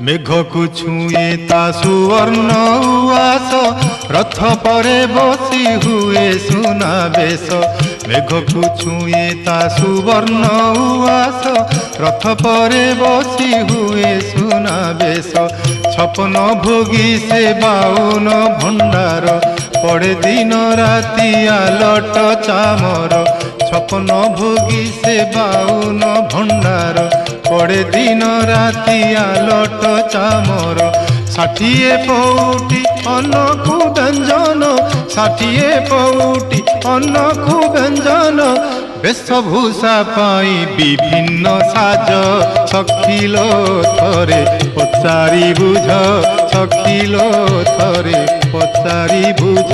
মেঘকু ছুঁয়ে তা সুবর্ণ উয়াস, রথ পরে বসি হুয়ে সুনাবেশ। মেঘকু ছুঁয়ে তা সুবর্ণ উয়াস, রথ পরে বসি হুয়ে সুনাবেশ। ছপন ভোগী সে 52 ভণ্ডার, পড়ে দিন রাতি আলট চামর। ছপন ভোগী সে 52 ভণ্ডার, পড়ে দিন রাতি আলট চামর। 60 পৌটি অন্নকু ব্যঞ্জন, 60 পৌটি অন্নকু ব্যঞ্জন। বেশভূষা পাই বিভিন্ন সাজ, সখিল থরে পচারি বুঝ, সখিল থরে পচারি বুঝ।